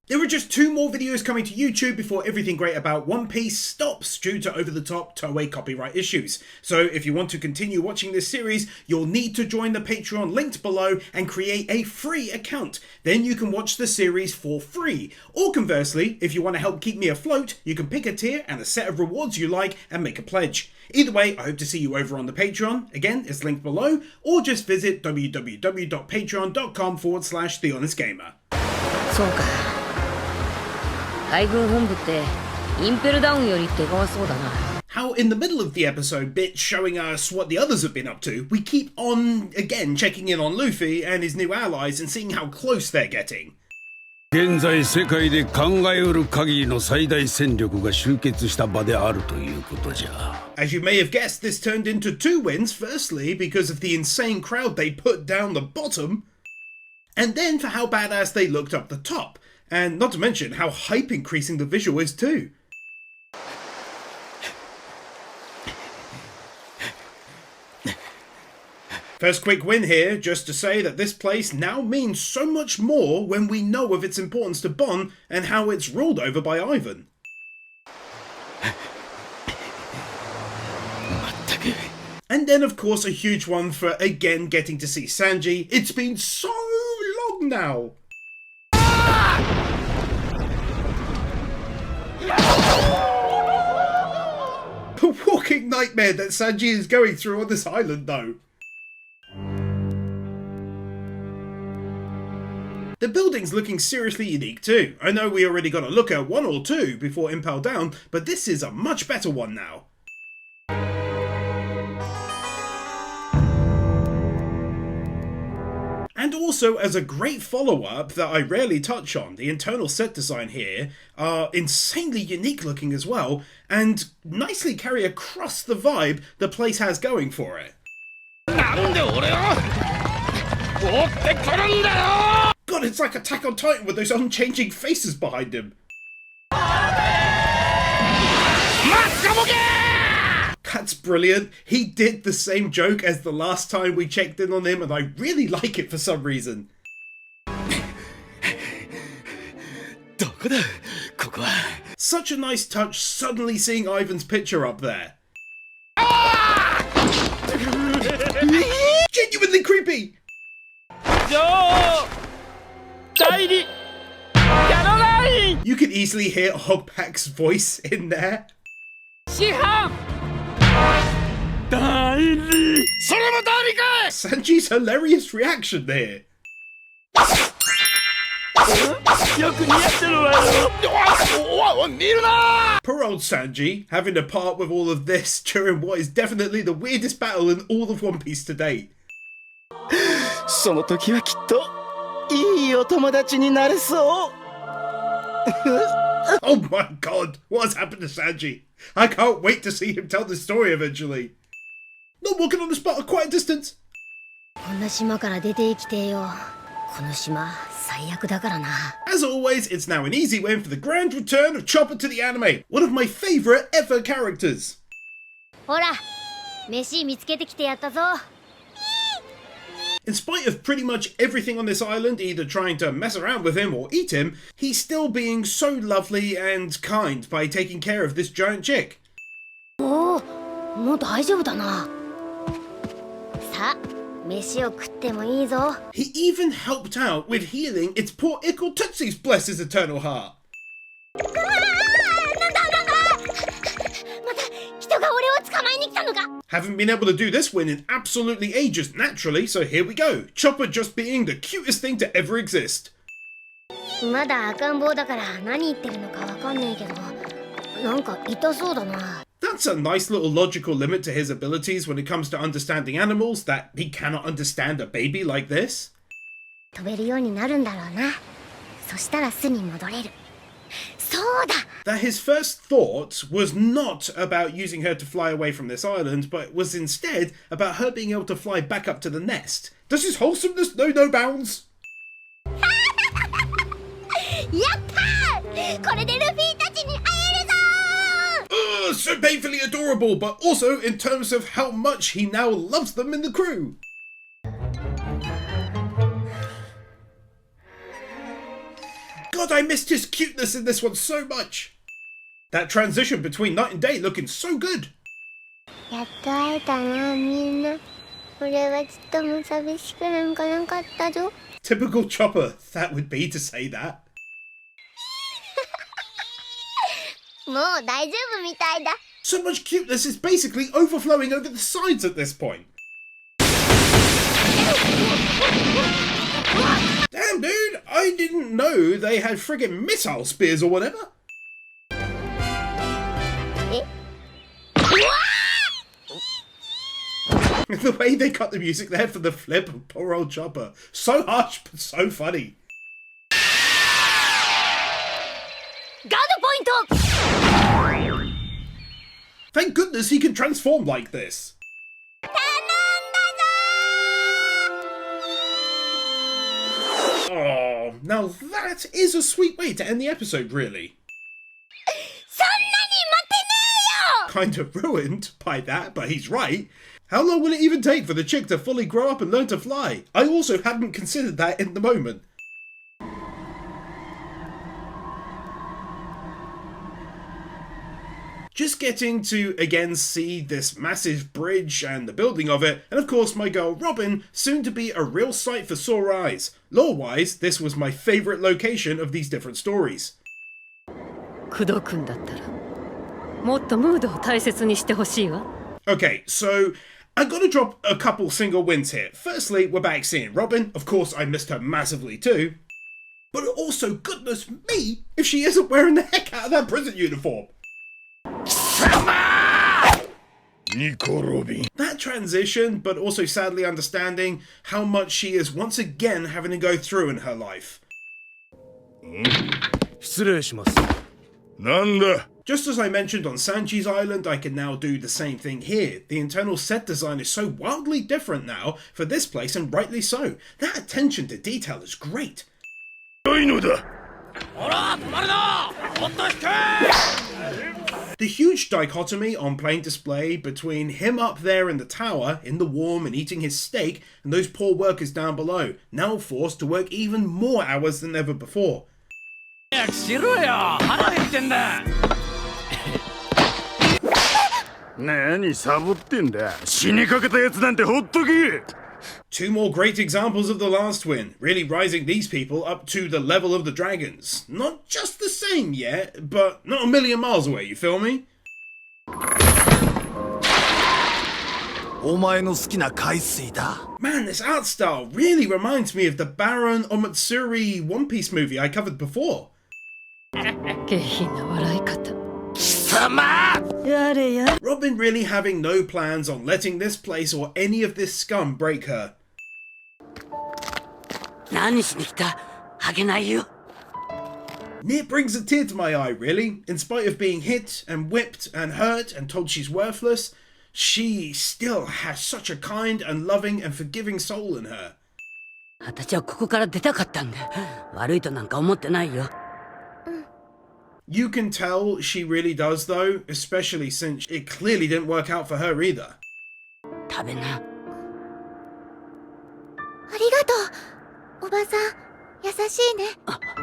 There are just 2 more videos coming to YouTube before everything great about One Piece stops due to over-the-top Toei copyright issues. So if you want to continue watching this series, you'll need to join the Patreon linked below and create a free account. Then you can watch the series for free. Or conversely, if you want to help keep me afloat, you can pick a tier and a set of rewards you like and make a pledge. Either way, I hope to see you over on the Patreon. Again, it's linked below, or just visit www.patreon.com/TheHonestGamer. そうか。海軍本部ってインペルダウンより手強そうだな。 How in the middle of the episode bit showing us what the others have been up to, we keep on, again, checking in on Luffy and his new allies and seeing how close they're getting. 現在世界で考えうる限りの最大戦力が集結した場であるということじゃ。 As you may have guessed, this turned into 2 wins, firstly because of the insane crowd they put down the bottom, and then for how badass they looked up the top, and not to mention how hype increasing the visual is too. First quick win here, just to say that this place now means so much more when we know of its importance to Bon and how it's ruled over by Ivan. And then of course a huge one for again getting to see Sanji. It's been so long now. A walking nightmare that Sanji is going through on this island though. The building's looking seriously unique too. I know we already got a look at 1 or 2 before Impel Down, but this is a much better one now. And also, as a great follow-up that I rarely touch on, the internal set design here are insanely unique looking as well, and nicely carry across the vibe the place has going for it. God, it's like Attack on Titan with those unchanging faces behind him. That's brilliant. He did the same joke as the last time we checked in on him, and I really like it for some reason. Such a nice touch suddenly seeing Ivan's picture up there. Genuinely creepy! You can easily hear Hogback's voice in there. Sanji's hilarious reaction there. Poor old Sanji, having to part with all of this during what is definitely the weirdest battle in all of One Piece to date. Oh my god, what has happened to Sanji? I can't wait to see him tell this story eventually. Not walking on the spot at quite a distance. As always, it's now an easy win for the grand return of Chopper to the anime, one of my favourite ever characters. In spite of pretty much everything on this island either trying to mess around with him or eat him, he's still being so lovely and kind by taking care of this giant chick. He even helped out with healing its poor ickle Tootsie's, bless his eternal heart. Haven't been able to do this win in absolutely ages naturally, so here we go. Chopper just being the cutest thing to ever exist. That's a nice little logical limit to his abilities when it comes to understanding animals, that he cannot understand a baby like this. That his first thought was not about using her to fly away from this island, but was instead about her being able to fly back up to the nest. Does his wholesomeness know no bounds? So painfully adorable, but also in terms of how much he now loves them in the crew. God, I missed his cuteness in this one so much. That transition between night and day looking so good. やっと会えたな、みんな。俺はちっとも寂しくなんかなかったぞ。 Typical Chopper, that would be to say that. もう大丈夫みたいだ。 So much cuteness is basically overflowing over the sides at this point. Damn, dude, I didn't know they had friggin' missile spears or whatever. The way they cut the music there for the flip of poor old Chopper. So harsh, but so funny. Thank goodness he can transform like this. Oh, now that is a sweet way to end the episode, really. Kind of ruined by that, but he's right. How long will it even take for the chick to fully grow up and learn to fly? I also hadn't considered that in the moment. Just getting to again see this massive bridge and the building of it, and of course my girl Robin, soon to be a real sight for sore eyes. Lore-wise, this was my favourite location of these different stories. Okay, so I gotta drop a couple single wins here. Firstly, we're back seeing Robin. Of course, I missed her massively too. But also, goodness me, if she isn't wearing the heck out of that prison uniform. That transition, but also sadly understanding how much she is once again having to go through in her life. Just as I mentioned on Sanji's Island, I can now do the same thing here. The internal set design is so wildly different now for this place, and rightly so. That attention to detail is great. The huge dichotomy on plain display between him up there in the tower, in the warm and eating his steak, and those poor workers down below, now forced to work even more hours than ever before. Two more great examples of the last win, really rising these people up to the level of the dragons. Not just the same yet, but not a million miles away, you feel me? Man, this art style really reminds me of the Baron Omatsuri One Piece movie I covered before. Robin really having no plans on letting this place or any of this scum break her. Near brings a tear to my eye, really. In spite of being hit and whipped and hurt and told she's worthless, she still has such a kind and loving and forgiving soul in her. You can tell she really does though, especially since it clearly didn't work out for her either.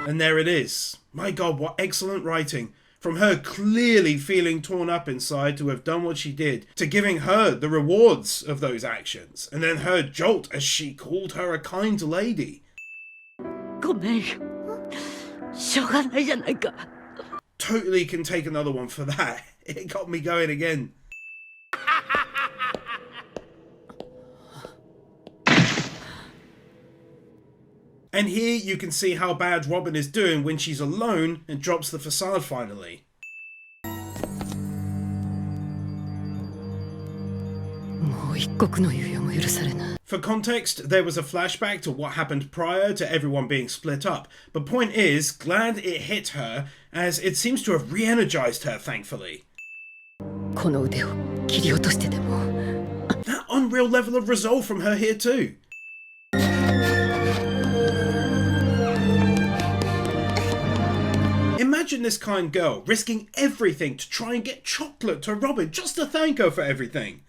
And there it is. My god, what excellent writing. From her clearly feeling torn up inside to have done what she did, to giving her the rewards of those actions, and then her jolt as she called her a kind lady. Totally can take another one for that. It got me going again. And here you can see how bad Robin is doing when she's alone and drops the facade finally. For context, there was a flashback to what happened prior to everyone being split up, but point is, glad it hit her, as it seems to have re-energized her, thankfully. That unreal level of resolve from her here too. Imagine this kind girl risking everything to try and get chocolate to Robin just to thank her for everything.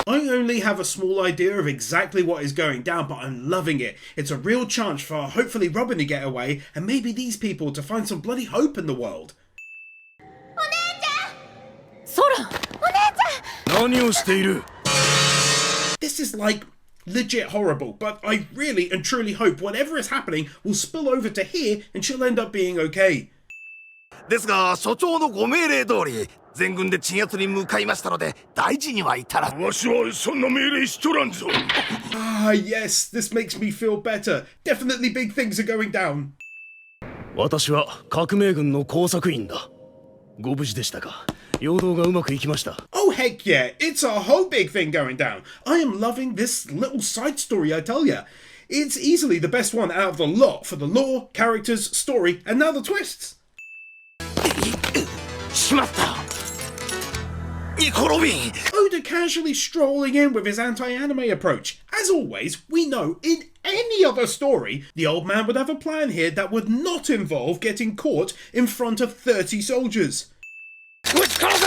I only have a small idea of exactly what is going down, but I'm loving it. It's a real chance for hopefully Robin to get away, and maybe these people to find some bloody hope in the world. This is like legit horrible, but I really and truly hope whatever is happening will spill over to here and she'll end up being okay. ですが所長のご命令通り全軍で鎮圧に向かいましたので大事には至らず。わしはそんな命令しとらんぞ。Ah, yes, this makes me feel better. Definitely big things are going down. 私は革命軍の工作員だ。ご無事でしたか。陽動がうまくいきました。Oh heck yeah, it's a whole big thing going down. I am loving this little side story, I tell ya. It's easily the best one out of the lot for the lore, characters, story, and now the twists. しまった。ニコロビン。Oda casually strolling in with his anti-anime approach. As always, we know in any other story, the old man would have a plan here that would not involve getting caught in front of 30 soldiers. 撃ち殺せ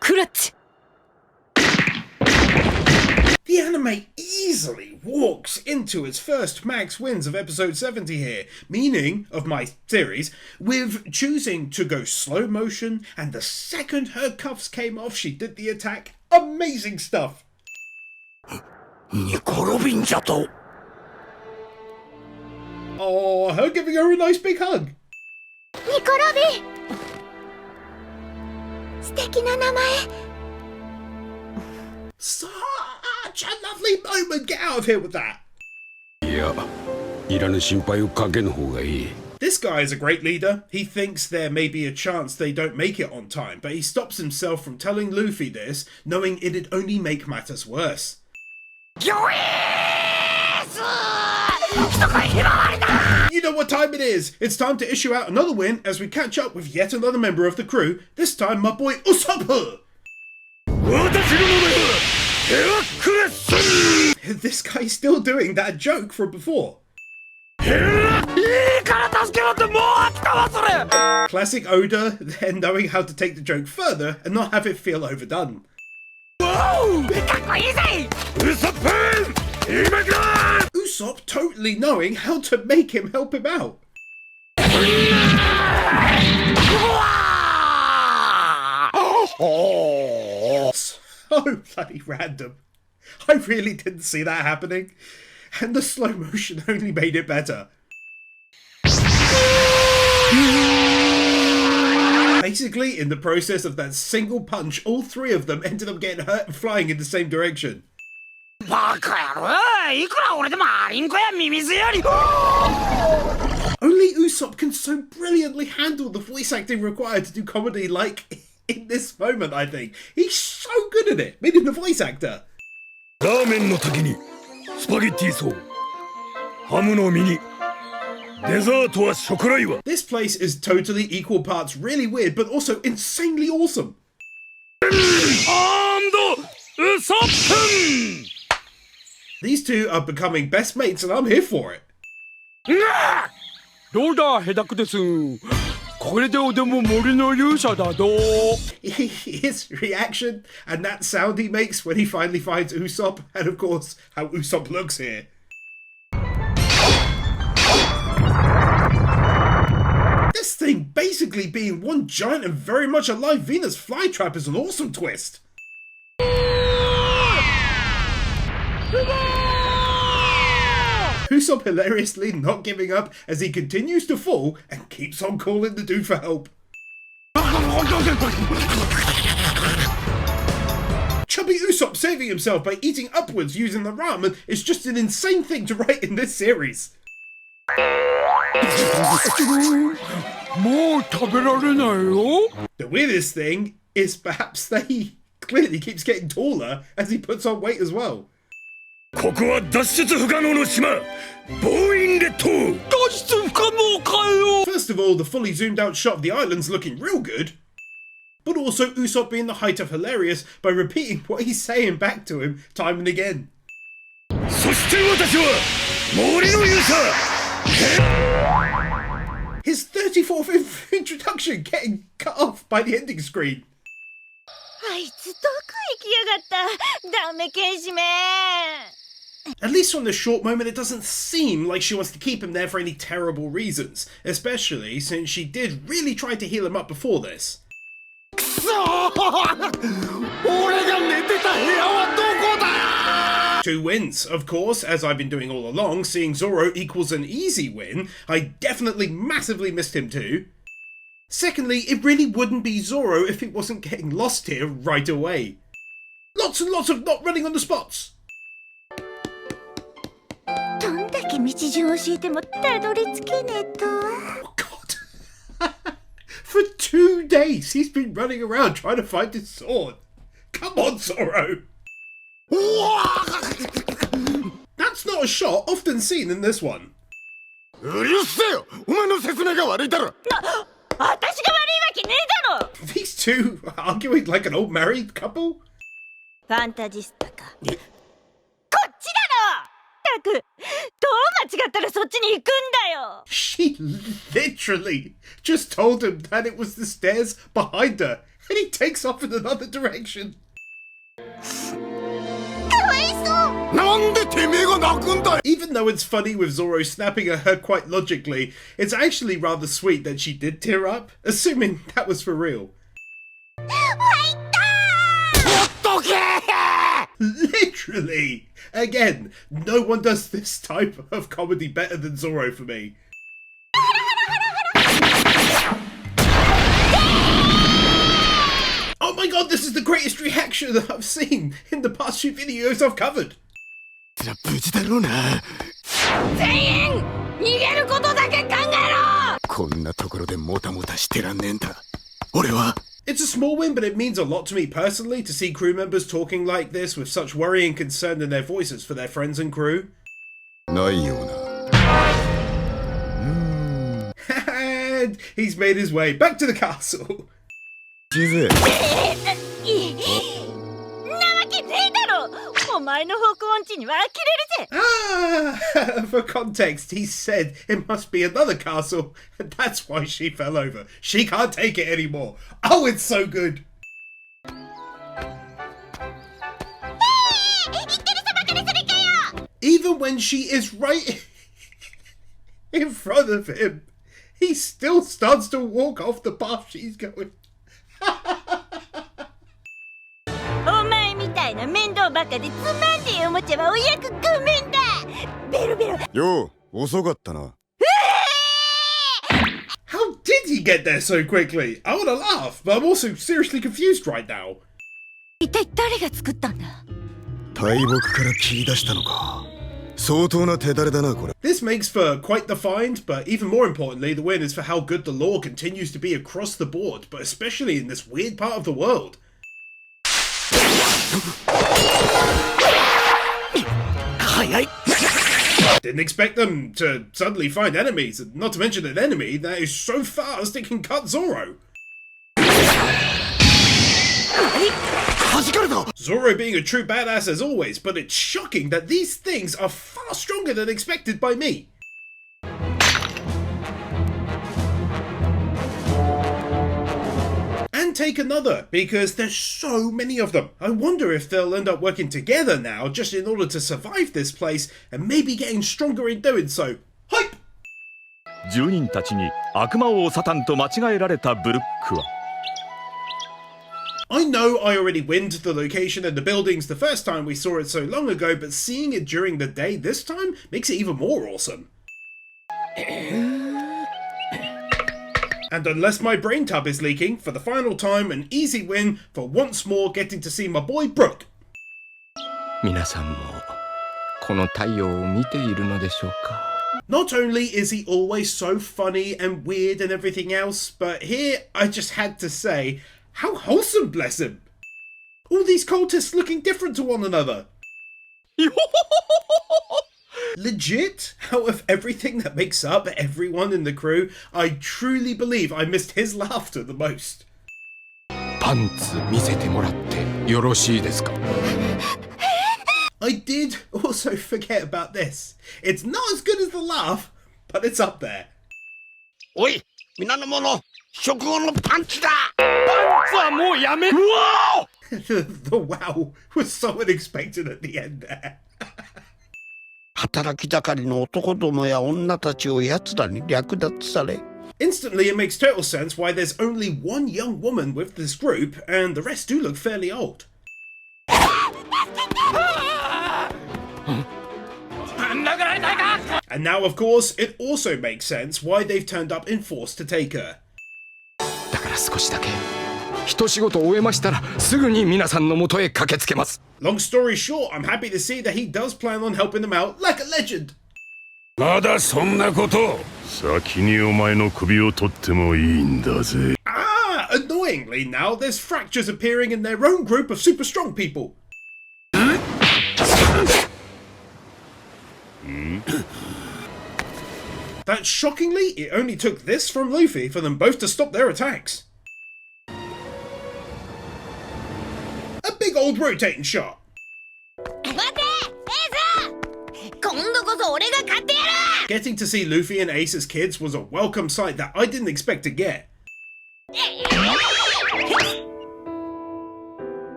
クラッチ The anime easily walks into its first max wins of episode 70 here, meaning, of my series, with choosing to go slow motion, and the second her cuffs came off she did the attack. Amazing stuff! ニコロビンじゃと。 Oh, her giving her a nice big hug. ニコロビン素敵な名前 Such a lovely moment. Get out of here with that. いや、いらぬ心配をかけぬ方がいい。 This guy is a great leader. He thinks there may be a chance they don't make it on time, but he stops himself from telling Luffy this, knowing it'd only make matters worse. You know what time it is. It's time to issue out another win as we catch up with yet another member of the crew, this time my boy Usopp. This guy's still doing that joke from before. Classic Oda, then knowing how to take the joke further and not have it feel overdone. Usopp totally knowing how to make him help him out. So bloody random. I really didn't see that happening. And the slow motion only made it better. Basically, in the process of that single punch, all three of them ended up getting hurt and flying in the same direction. Only Usopp can so brilliantly handle the voice acting required to do comedy like in this moment, I think. He's so good at it, meaning the voice actor. ラーメンの時にスパゲッティソーハムの身にデザートはショコライワ This place is totally equal parts really weird but also insanely awesome. These two are becoming best mates and I'm here for it. どうだ、ヘダクです。これでおでも森の勇者だど。 His reaction and that sound he makes when he finally finds Usopp, and of course how Usopp looks here. This thing basically being one giant and very much alive Venus flytrap is an awesome twist. Usopp hilariously not giving up as he continues to fall and keeps on calling the dude for help. Chubby Usopp saving himself by eating upwards using the ramen is just an insane thing to write in this series. The weirdest thing is perhaps that he clearly keeps getting taller as he puts on weight as well. ここは脱出不可能の島ボーイン列島脱出不可能かよ First of all, the fully zoomed out shot of the island's looking real good. But also Usopp being the height of hilarious by repeating what he's saying back to him time and again. そして私は森の勇者 his 34th introduction getting cut off by the ending screen. あいつどこ行きやがったダメ剣士め At least from this short moment, it doesn't seem like she wants to keep him there for any terrible reasons, especially since she did really try to heal him up before this. Two wins, of course, as I've been doing all along, seeing Zoro equals an easy win. I definitely massively missed him too. Secondly, it really wouldn't be Zoro if he wasn't getting lost here right away. Lots and lots of not running on the spots. どんだけ道順教えてもたどり着けねえとは Oh God. For 2 days he's been running around trying to find his sword. Come on, Zoro. That's not a shot often seen in this one. うるせえよお前の説明が悪いだろ 私が悪いわけねえだろ These two arguing like an old married couple? ファンタジスタかこっちだろったくどう間違ったらそっちに行くんだよ She literally just told him that it was the stairs behind her, and he takes off in another direction. かわいそう なんでてめえが泣くんだよ Even though it's funny with Zoro snapping at her quite logically, it's actually rather sweet that she did tear up, assuming that was for real. 入った ほっとけ Literally! Again, no one does this type of comedy better than Zoro for me. Oh my god, this is the greatest reaction that I've seen in the past few videos I've covered. 無事だろうな全員逃げることだけ考えろこんなところでもたもたしてらんねえんだ俺は It's a small win, but it means a lot to me personally to see crew members talking like this with such worry and concern in their voices for their friends and crew. ないよな And he's made his way back to the castle. 地図なわけねえだろお前の方向音痴には呆れるぜ Ah, for context, he said it must be another castle, and that's why she fell over. She can't take it anymore. Oh, it's so good. Even when she is right in front of him, he still starts to walk off the path she's going. お前みたいな面倒ばかでつまんねえおもちゃはお役ごめんだベロベロよう遅かったな How did he get there so quickly? I want to laugh, but I'm also seriously confused right now. 一体誰が作ったんだ大木から切り出したのか相当な手だれだなこれ This makes for quite the find, but even more importantly, the win is for how good the lore continues to be across the board, but especially in this weird part of the world. Didn't expect them to suddenly find enemies, not to mention an enemy that is so fast it can cut Zoro. Zoro being a true badass as always, but it's shocking that these things are far stronger than expected by me. And take another, because there's so many of them. I wonder if they'll end up working together now just in order to survive this place and maybe getting stronger in doing so. Hype! 住人たちに悪魔王サタンと間違えられたブルックは I know I already winned the location and the buildings the first time we saw it so long ago, but seeing it during the day this time makes it even more awesome. And unless my brain tub is leaking, for the final time, an easy win for once more getting to see my boy Brook. 皆さんもこの太陽を見ているのでしょうか Not only is he always so funny and weird and everything else, but here I just had to say, how wholesome, bless him! All these cultists looking different to one another. Legit, out of everything that makes up everyone in the crew, I truly believe I missed his laughter the most. パンツ見せてもらってよろしいですか I did also forget about this. It's not as good as the laugh, but it's up there. おい皆の者食後のパンチだパンツはもうやめ。うわ The wow was so unexpected at the end there. 働き盛りの男どもや女たちを奴らに略奪され Instantly, it makes total sense why there's only one young woman with this group, and the rest do look fairly old. And now, of course, it also makes sense why they've turned up in force to take her. だから少しだけ一仕事終えましたらすぐに皆さんの元へ駆けつけます。 Long story short, I'm happy to see that he does plan on helping them out like a legend. まだそんなこと。先にお前の首を取ってもいいんだぜ。 Ah, annoyingly now, there's fractures appearing in their own group of super strong people. That shockingly, it only took this from Luffy for them both to stop their attacks. A big old rotating shot. Getting to see Luffy and Ace as kids was a welcome sight that I didn't expect to get.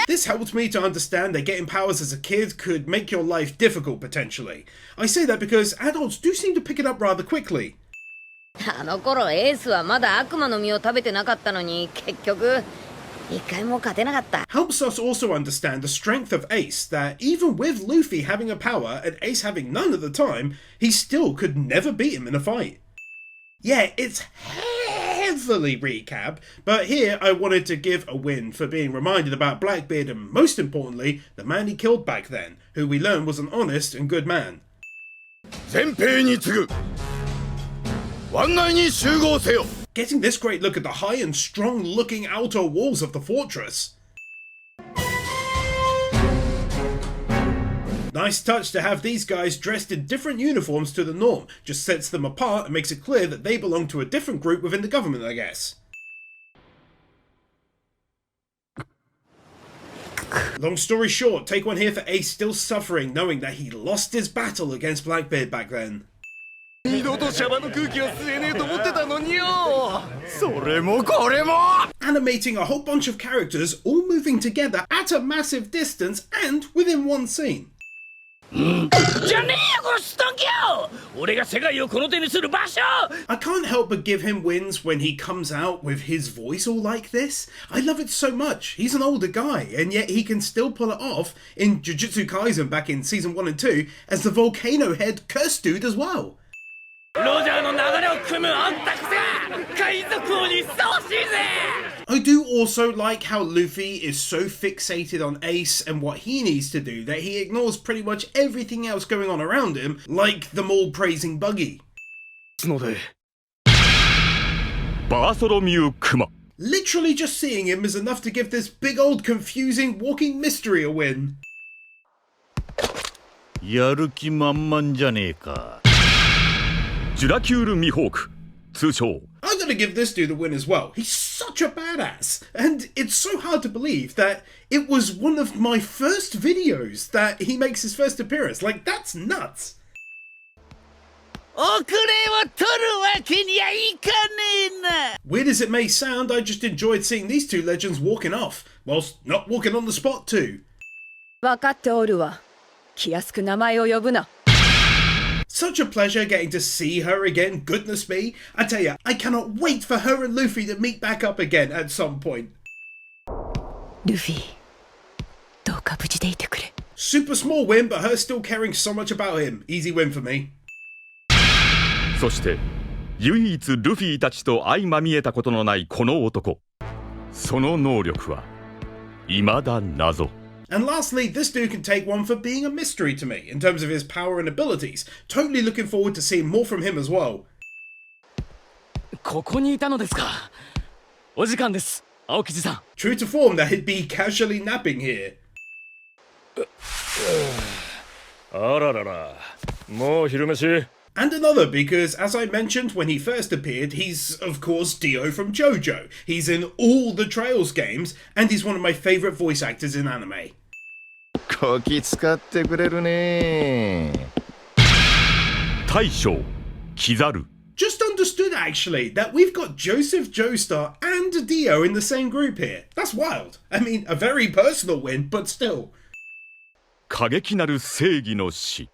This helped me to understand that getting powers as a kid could make your life difficult potentially. I say that because adults do seem to pick it up rather quickly. あの頃エースはまだ悪魔の実を食べてなかったのに結局一回も勝てなかった。 Helps us also understand the strength of Ace, that even with Luffy having a power and Ace having none at the time, he still could never beat him in a fight. Yeah, it's heavily recap, but here I wanted to give a win for being reminded about Blackbeard and most importantly, the man he killed back then, who we learned was an honest and good man. 前兵に次ぐ湾内に集合せよ Getting this great look at the high and strong looking outer walls of the fortress. Nice touch to have these guys dressed in different uniforms to the norm, just sets them apart and makes it clear that they belong to a different group within the government, I guess. Long story short, take one here for Ace still suffering knowing that he lost his battle against Blackbeard back then. 二度とシャバの空気は吸えねえと思ってたのによ。それもこれも Animating a whole bunch of characters all moving together at a massive distance and within one scene. じゃねえよこのストンキョウ俺が世界をこの手にする場所 I can't help but give him wins when he comes out with his voice all like this. I love it so much. He's an older guy, and yet he can still pull it off in Jujutsu Kaisen back in season 1 and 2 as the volcano head curse dude as well. ロジャーの流れを組むあんたくせ海賊王にふさわしいぜ I do also like how Luffy is so fixated on Ace and what he needs to do that he ignores pretty much everything else going on around him, like them all praising Buggy. のでバーソロミュークマ Literally just seeing him is enough to give this big old confusing walking mystery a win. やる気満々じゃねえか。ジュラキュール・ミホーク通称 I'm gonna give this dude a win as well. He's such a badass, and it's so hard to believe that it was one of my first videos that he makes his first appearance. Like, that's nuts. 遅れを取るわけにはいかねえな Weird as it may sound, I just enjoyed seeing these two legends walking off, whilst not walking on the spot too. 分かっておるわ。気安く名前を呼ぶな。 Such a pleasure getting to see her again, goodness me. I tell ya, I cannot wait for her and Luffy to meet back up again at some point. ルフィ、どうか無事でいてくれ。 Super small win, but her still caring so much about him. Easy win for me. そして唯一ルフィたちと相まみえたことのないこの男その能力は未だ謎 And lastly, this dude can take one for being a mystery to me in terms of his power and abilities. Totally looking forward to seeing more from him as well. ここにいたのですかお時間です青吉さん True to form that he'd be casually napping here. あらららもう昼飯 And another, because as I mentioned when he first appeared, he's of course Dio from JoJo. He's in all the Trails games, and he's one of my favourite voice actors in anime. こき使ってくれるね大将キザル just understood actually that we've got Joseph Joestar and Dio in the same group here. That's wild. I mean, a very personal win, but still. 過激なる正義の死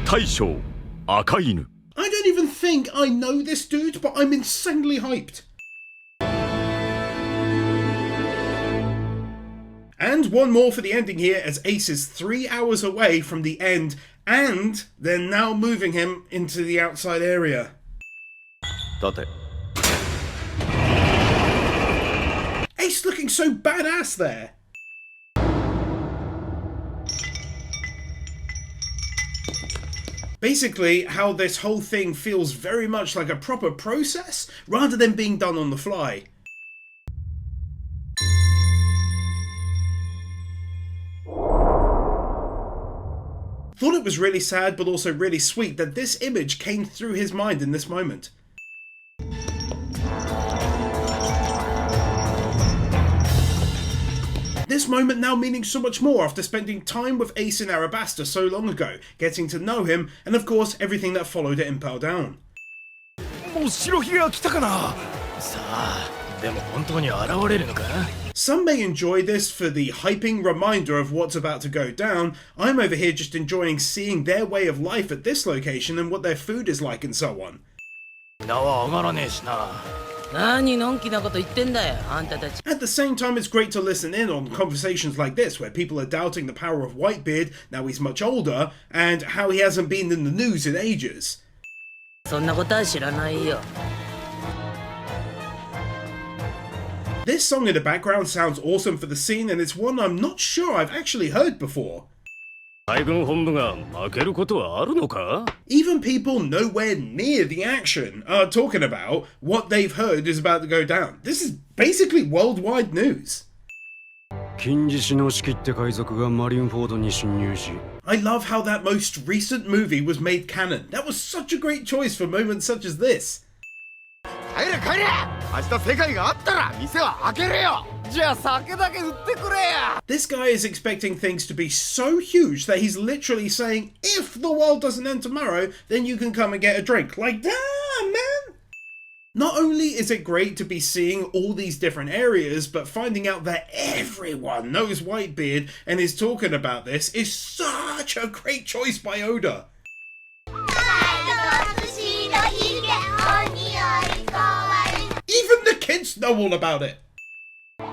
大将赤犬 I don't even think I know this dude, but I'm insanely hyped. And one more for the ending here, as Ace is 3 hours away from the end, and they're now moving him into the outside area. 立て Ace looking so badass there. Basically, how this whole thing feels very much like a proper process, rather than being done on the fly. Thought it was really sad, but also really sweet that this image came through his mind in this moment. This moment now meaning so much more after spending time with Ace in Arabasta so long ago, getting to know him, and of course everything that followed at Impel Down. Some may enjoy this for the hyping reminder of what's about to go down. I'm over here just enjoying seeing their way of life at this location and what their food is like and so on. At the same time, it's great to listen in on conversations like this where people are doubting the power of Whitebeard now he's much older and how he hasn't been in the news in ages. This song in the background sounds awesome for the scene, and it's one I'm not sure I've actually heard before. Even people nowhere near the action are talking about what they've heard is about to go down. This is basically worldwide news. I love how that most recent movie was made canon. That was such a great choice for moments such as this. This guy is expecting things to be so huge that he's literally saying, if the world doesn't end tomorrow, then you can come and get a drink. Like, damn, man! Not only is it great to be seeing all these different areas, but finding out that everyone knows Whitebeard and is talking about this is such a great choice by Oda. Even the kids know all about it.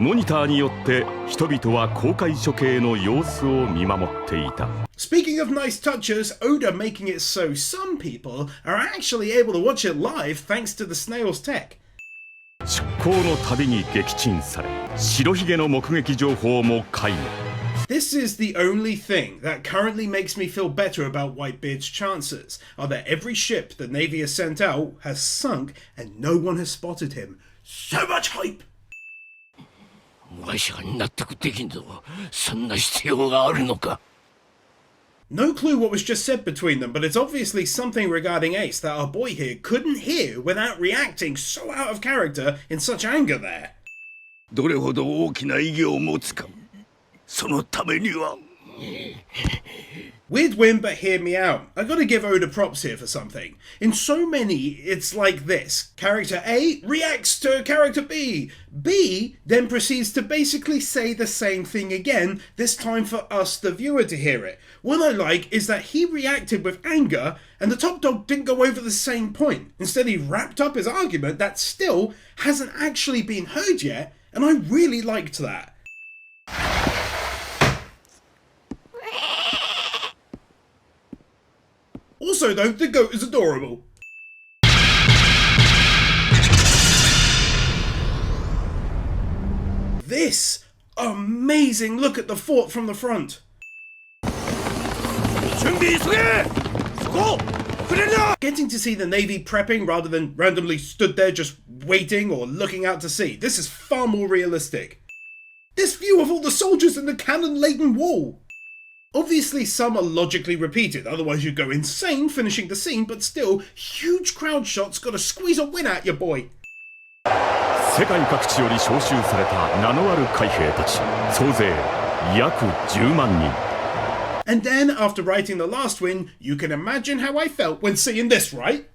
モニターによって人々は公開処刑の様子を見守っていた。 Speaking of nice touches, Oda making it so some people are actually able to watch it live thanks to the snail's tech. 出航のたびに撃沈され、白ひげの目撃情報も皆無。 This is the only thing that currently makes me feel better about Whitebeard's chances, are that every ship the Navy has sent out has sunk and no one has spotted him. So much hype! No clue what was just said between them, but it's obviously something regarding Ace that our boy here couldn't hear without reacting so out of character in such anger there. どれほど大きな意義を持つか、そのためには。 Weird win, but hear me out. I gotta give Oda props here for something. In so many, it's like this. Character A reacts to character B. B then proceeds to basically say the same thing again, this time for us, the viewer, to hear it. What I like is that he reacted with anger, and the top dog didn't go over the same point. Instead, he wrapped up his argument that still hasn't actually been heard yet, and I really liked that. Also though, the goat is adorable. This amazing look at the fort from the front. Getting to see the Navy prepping rather than randomly stood there just waiting or looking out to sea. This is far more realistic. This view of all the soldiers in the cannon-laden wall. Obviously some are logically repeated, otherwise you'd go insane finishing the scene, but still, huge crowd shots gotta squeeze a win out your boy. 世界各地より招集された名のある海兵たち、総勢約10万人。 And then, after writing the last win, you can imagine how I felt when seeing this, right?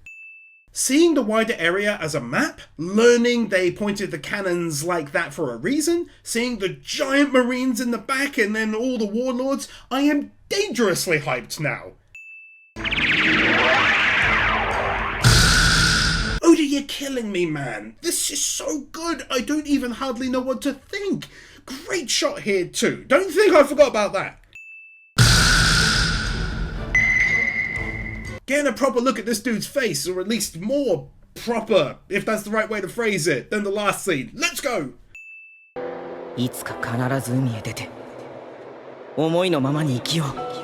Seeing the wider area as a map, learning they pointed the cannons like that for a reason, seeing the giant marines in the back and then all the warlords, I am dangerously hyped now. Oda, you're killing me, man. This is so good, I don't even hardly know what to think. Great shot here too. Don't think I forgot about that. Getting a proper look at this dude's face, or at least more proper, if that's the right way to phrase it, than the last scene. Let's go! いつか必ず海へ出て思いのままに生きよう。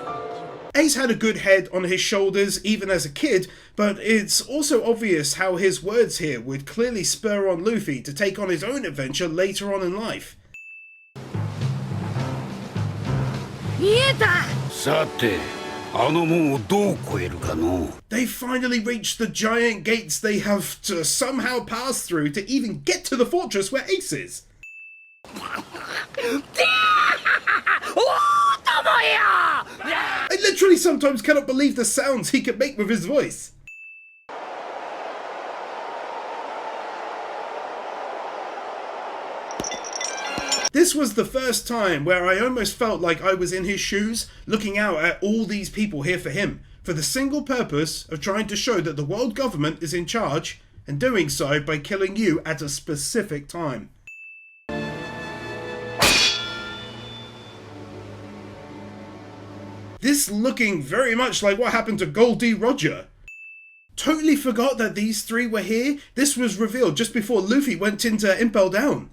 Ace had a good head on his shoulders even as a kid, but it's also obvious how his words here would clearly spur on Luffy to take on his own adventure later on in life. 見えた! さて、あの門をどう越えるかの? They finally reached the giant gates they have to somehow pass through to even get to the fortress where Ace is. I literally sometimes cannot believe the sounds he can make with his voice. This was the first time where I almost felt like I was in his shoes, looking out at all these people here for him, for the single purpose of trying to show that the world government is in charge, and doing so by killing you at a specific time. This looking very much like what happened to Gold D. Roger. Totally forgot that these three were here. This was revealed just before Luffy went into Impel Down.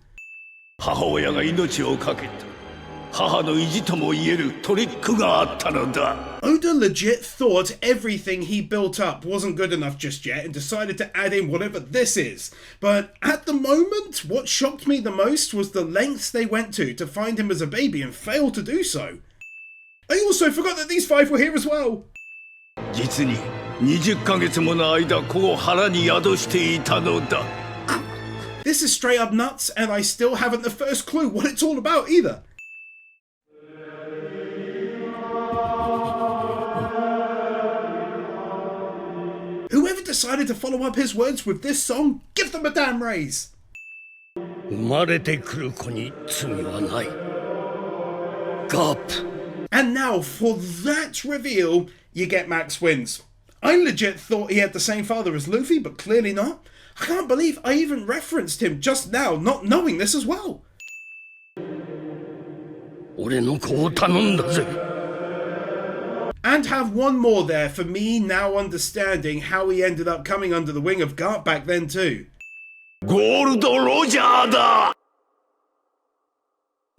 母親が命を懸けた母の意地とも言えるトリックがあったのだ。 Oda legit thought everything he built up wasn't good enough just yet and decided to add in whatever this is. But at the moment, what shocked me the most was the lengths they went to find him as a baby and fail to do so. I also forgot that these five were here as well. 実に20ヶ月もの間ここ腹に宿していたのだ。 This is straight up nuts, and I still haven't the first clue what it's all about either. Whoever decided to follow up his words with this song, give them a damn raise. 生まれてくる子に罪はない。ガップ。 And now, for that reveal, you get Max wins. I legit thought he had the same father as Luffy, but clearly not. I can't believe I even referenced him just now, not knowing this as well. 俺の子を頼んだぜ。 And have one more there for me now understanding how he ended up coming under the wing of Garp back then too. ゴールド・ロジャーだ。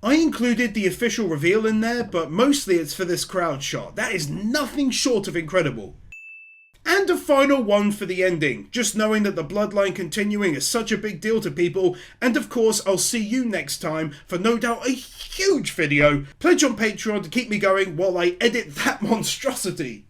I included the official reveal in there, but mostly it's for this crowd shot. That is nothing short of incredible. And a final one for the ending, just knowing that the bloodline continuing is such a big deal to people, and of course I'll see you next time for no doubt a huge video. Pledge on Patreon to keep me going while I edit that monstrosity.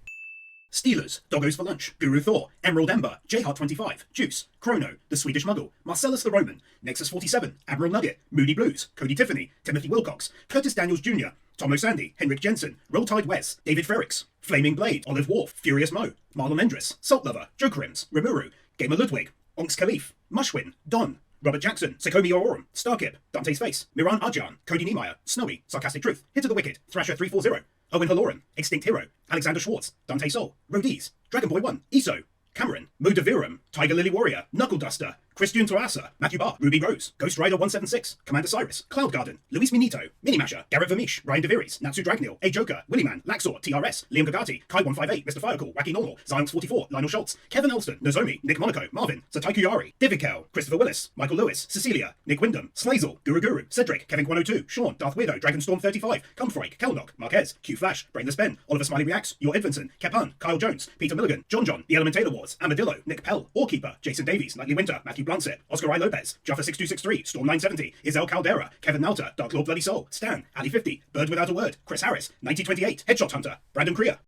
Steelers, Doggos for Lunch, GuruThor, Emerald Ember, JHeart25, Juice, Chrono, TheSwedishMuggle, Marcelus the Roman, Nexus47, Admiral Nugget, Moody Blues, Kody Tiffany, Timothy Wilcox, Curtis Daniels Jr., Tomo Sandy, Henrik Jessen, Roll Tide Wes, David Frericks, Flaming Blade, Olive Wharf, Furious Mo, Marlon Endriss, Salt Lover, Jokerims, Rimuru, Gamer Ludwig, Onks Khalif, Mushwin, Don, Robert Jackson, Sekomi Ororum, Starkip, Dante's Face, Miran Arjan, Cody Niemeyer, Snowy, Sarcastic Truth, Hit of the Wicked, Thrasher 340, Owen Haloran, Extinct Hero, Alexander Schwartz, Dante Soul, Rodies, Dragon Boy 1, Iso, Cameron, Mudavirum, Tiger Lily Warrior, Knuckle Duster, Krystian Czuchta, Matthew Barr, Ruby Rose, Ghost Rider 176, Commander Cyrus, Cloud Garden, Luis Minito, Minimasher, Garrett Vermeesh, Ryan DeViries, Natsu Dragnil, A Joker, Willyman, Laxor, TRS, Liam Gagati, Kai158, Mr. Firecool, Wacky Normal, Zionx44, Lionel Schultz, Kevin Elston, Nozomi, Nick Monaco, Marvin, Satai Kuyari, Divikel, Christopher Willis, Michael Lewis, Cecilia, Nick Wyndham, Slazel, Guru, Cedric, Kevin 102, Sean, Darth Weirdo, Dragonstorm 35, Cumfrike, Kelnock, Marquez, Q Flash, Brainless Ben, Oliver Smiley Reacts, Your Edvinson, Kepan, Kyle Jones, Peter Milligan, John, The Elementator Wars, Amadillo, Nick Pell, Orekeeper, Jason Davies, Nightly Winter, Matthew Bluntset, Oscar I. Lopez, Jaffa6263, Storm 970, Isel Caldera, Kevin Nauta, Dark Lord Bloody Soul, Stan, Ali50, Bird Without a Word, Chris Harris, 1928, Headshot Hunter, Brandon Creer,